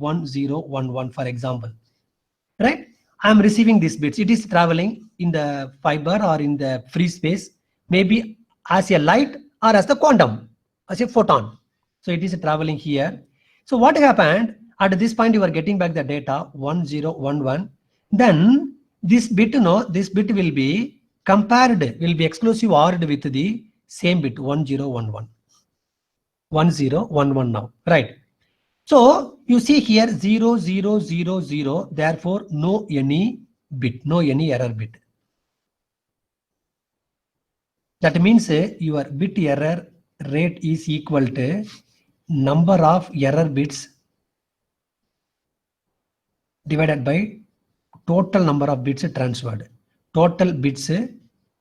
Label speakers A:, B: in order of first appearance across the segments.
A: 1011, for example, right? I'm receiving these bits. It is traveling in the fiber or in the free space, maybe as a light or as the quantum, as a photon. So it is traveling here. So what happened at this point, you are getting back the data 1011. Then this bit, this bit will be compared, will be exclusive ORed with the same bit 1011. 1011 now, right? So you see here 0, 0, 0, 0, therefore no any bit, no any error bit. That means your bit error rate is equal to number of error bits divided by total number of bits transferred, total bits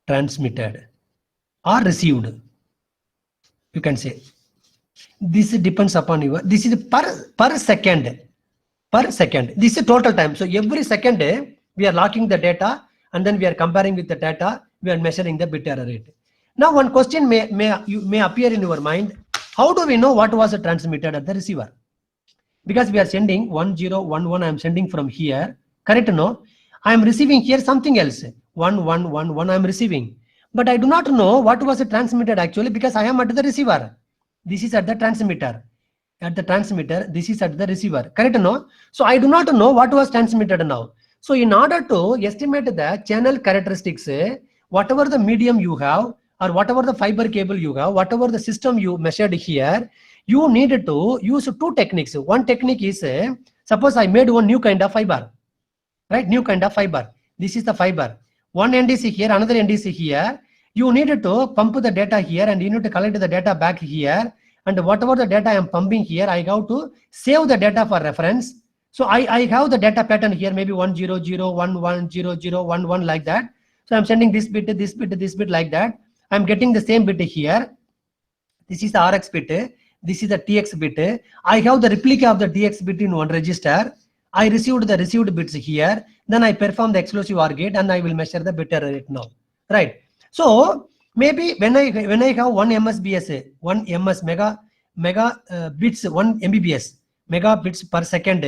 A: transmitted or received. You can say this depends upon your, this is per second. This is total time. So every second we are locking the data and then we are comparing with the data, we are measuring the bit error rate. Now one question may appear in your mind. How do we know what was transmitted at the receiver? Because we are sending 1011, I am sending from here, correct? No, I am receiving here something else, 1111 I am receiving, but I do not know what was transmitted actually, because I am at the receiver. This is at the transmitter. At the transmitter, this is at the receiver, correct? No, so I do not know what was transmitted now. So in order to estimate the channel characteristics, whatever the medium you have, or whatever the fiber cable you have, whatever the system you measured here, you need to use two techniques. One technique is, suppose I made one new kind of fiber, right? New kind of fiber. This is the fiber. One end is here, another end is here. You need to pump the data here and you need to collect the data back here. And whatever the data I am pumping here, I have to save the data for reference. So I have the data pattern here, maybe 100, 11, 00, 11 like that. So I'm sending this bit, this bit, this bit like that. I'm getting the same bit here. This is the RX bit. This is the TX bit. I have the replica of the TX bit in one register. I received the received bits here. Then I perform the exclusive OR gate and I will measure the bit error rate now, right? So maybe when I have 1 MSBS, 1 MS mega bits, 1 MBPS megabits per second,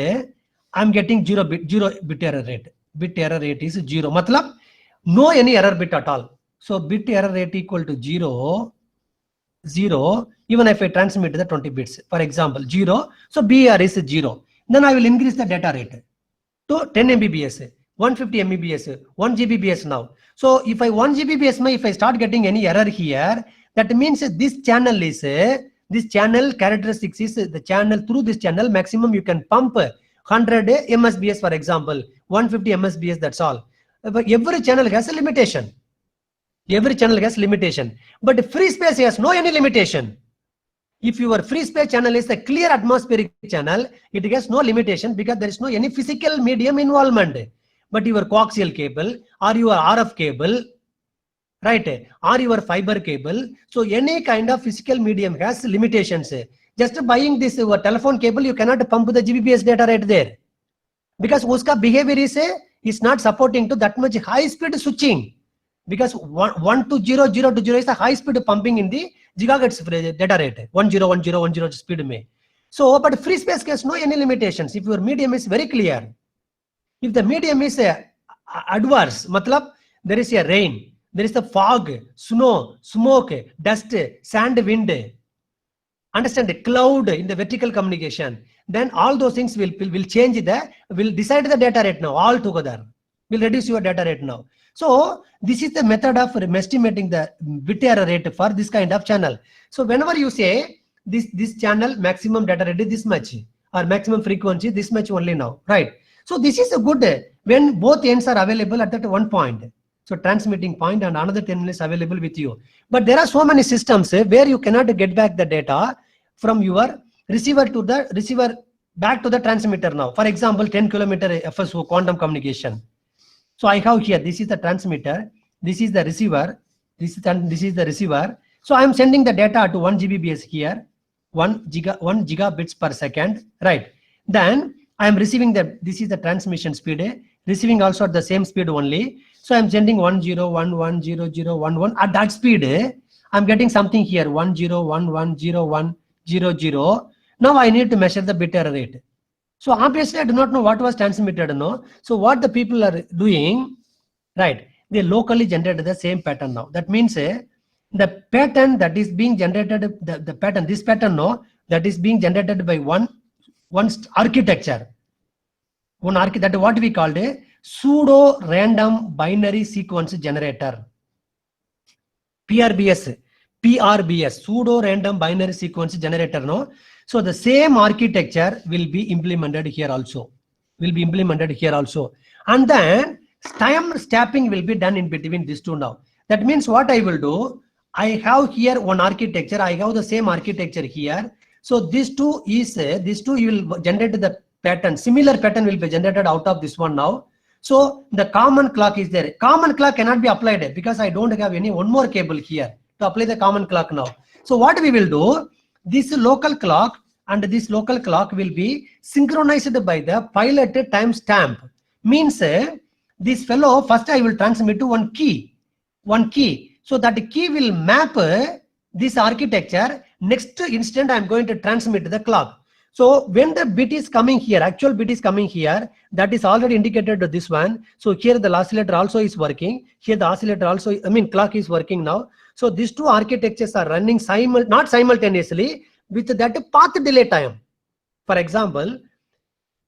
A: I'm getting 0 bit error rate. Bit error rate is 0. Matlab no any error bit at all. So bit error rate equal to 0, 0, even if I transmit the 20 bits, for example, 0. So BR is 0. Then I will increase the data rate to 10 MBPS, 150 MBPS, 1 GBPS now. So if I 1 GBPS, if I start getting any error here, that means this channel is, this channel characteristics is the channel, through this channel maximum you can pump 100 MSBS, for example, 150 MSBS, that's all. But every channel has a limitation. Every channel has limitation, but free space has no any limitation. If your free space channel is a clear atmospheric channel, it has no limitation because there is no any physical medium involvement. But your coaxial cable or your RF cable, right, or your fiber cable, so any kind of physical medium has limitations. Just buying this telephone cable, you cannot pump the GBPS data right there, because uska behavior is not supporting to that much high speed switching, because 1 to 0, 0 to 0 is the high speed pumping in the gigahertz data rate, 101010 speed may. So but free space has no any limitations if your medium is very clear. If the medium is adverse, matlab there is a rain, there is the fog, snow, smoke, dust, sand, wind, understand, cloud in the vertical communication, then all those things will change will decide the data rate now altogether, will reduce your data rate now. So this is the method of estimating the bit error rate for this kind of channel. So whenever you say this channel maximum data rate is this much or maximum frequency this much only now, right? So this is a good when both ends are available at that one point. So transmitting point and another terminal is available with you. But there are so many systems where you cannot get back the data from your receiver to the receiver back to the transmitter now. For example, 10 kilometer FSO quantum communication. So I have here, this is the transmitter, this is the receiver, this is the receiver. So I am sending the data to 1 GBPS here, 1 gigabits per second, right? Then I am receiving this is the transmission speed, receiving also at the same speed only. So I am sending 10110011 at that speed. I am getting something here 10110100. Now I need to measure the bit error rate. So obviously I do not know what was transmitted, no. So what the people are doing, right? They locally generated the same pattern now. That means the pattern that is being generated, the pattern, this pattern, no, that is being generated by one architecture. That is what we called a pseudo random binary sequence generator. PRBS, pseudo random binary sequence generator, no. So the same architecture will be implemented here also. And then time stamping will be done in between these two now. That means what I will do, I have here one architecture, I have the same architecture here. So these two you will generate the pattern, similar pattern will be generated out of this one now. So the common clock is there. Common clock cannot be applied because I don't have one more cable here to apply the common clock now. So what we will do, this local clock and this local clock will be synchronized by the pilot timestamp. Means this fellow, first I will transmit to one key. So that key will map this architecture. Next instant I am going to transmit the clock. So when the bit is coming here, actual bit is coming here, that is already indicated to this one. So here the oscillator also is working. Here the oscillator also, clock is working now. So these two architectures are running not simultaneously with that path delay time. For example,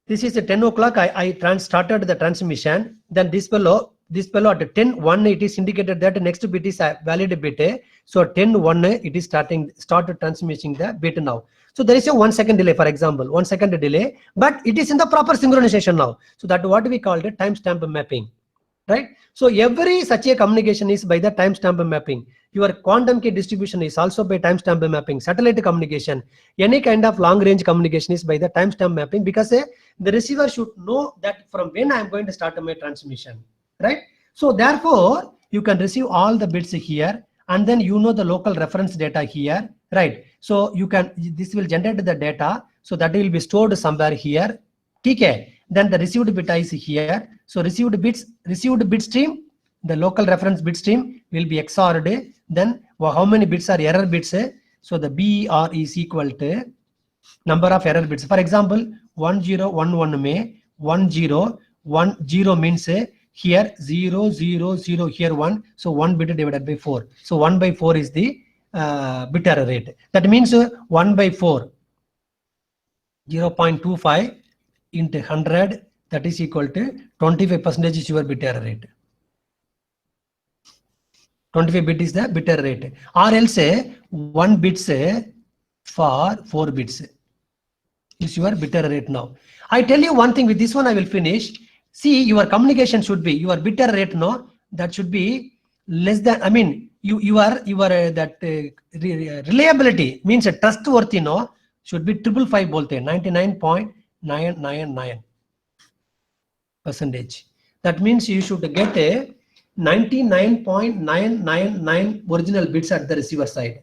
A: this is at 10 o'clock. I started the transmission. Then this fellow at 10:1 it is indicated that next bit is a valid bit. So at 10:1 it is started transmitting the bit now. So there is a 1 second delay, for example, 1 second delay, but it is in the proper synchronization now. So that what we call the timestamp mapping, right? So every such a communication is by the timestamp mapping. Your quantum key distribution is also by timestamp mapping. Satellite communication, any kind of long range communication is by the timestamp mapping, because the receiver should know that from when I am going to start my transmission, right? So therefore you can receive all the bits here, and then you know the local reference data here, right? So this will generate the data, so that will be stored somewhere here. TK. Then the received bit is here. So received bit stream, the local reference bit stream will be XORed. Then how many bits are error bits? So the BER is equal to number of error bits. For example, 1011 may 1010 means here 000 here 1. So 1 bit divided by 4. So 1 by 4 is the bit error rate. That means 1 by 4, 0.25 into 100, that is equal to 25% is your bit error rate. 25 bit is the bit error rate. Or else 1 bits for 4 bits is your bit error rate now. I tell you one thing, with this one I will finish. See, your communication should be, your bit error rate, no, that should be less than, reliability means trustworthy, no, should be 555 bolte, 99.999%. That means you should get a 99.999 original bits at the receiver side.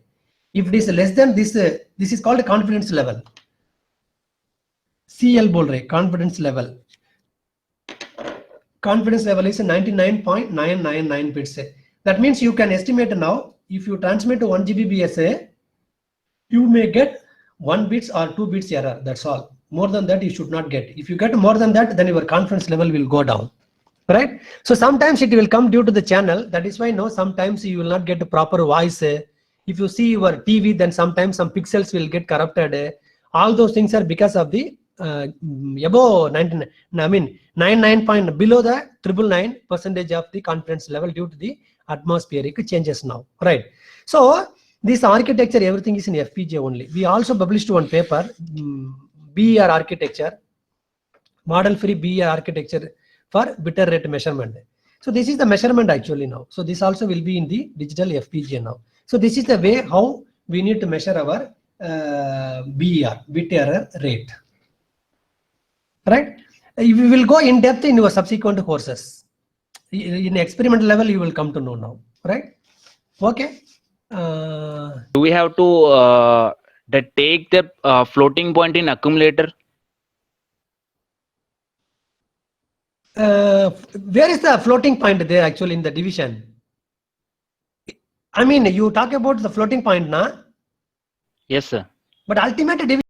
A: If it is less than this, this is called a confidence level. CL bol rahe, confidence level. Confidence level is 99.999 bits. That means you can estimate now, if you transmit to 1 Gbps, you may get 1 bits or 2 bits error. That's all. More than that, you should not get. If you get more than that, then your confidence level will go down. Right? So sometimes it will come due to the channel. That is why no, sometimes you will not get the proper voice. If you see your TV, then sometimes some pixels will get corrupted. All those things are because of the above 99 point below the 999% of the confidence level due to the atmospheric changes now, right? So this architecture, everything is in FPGA only. We also published one paper, BER architecture, model free BER architecture for bit error rate measurement. So this is the measurement actually now. So this also will be in the digital FPGA now. So this is the way how we need to measure our BER, bit error rate. Right? We will go in depth in your subsequent courses. In experimental level, you will come to know now. Right? Okay.
B: Do we have to take the floating point in accumulator?
A: Where is the floating point there actually in the division? You talk about the floating point, na?
B: Yes, sir.
A: But ultimate division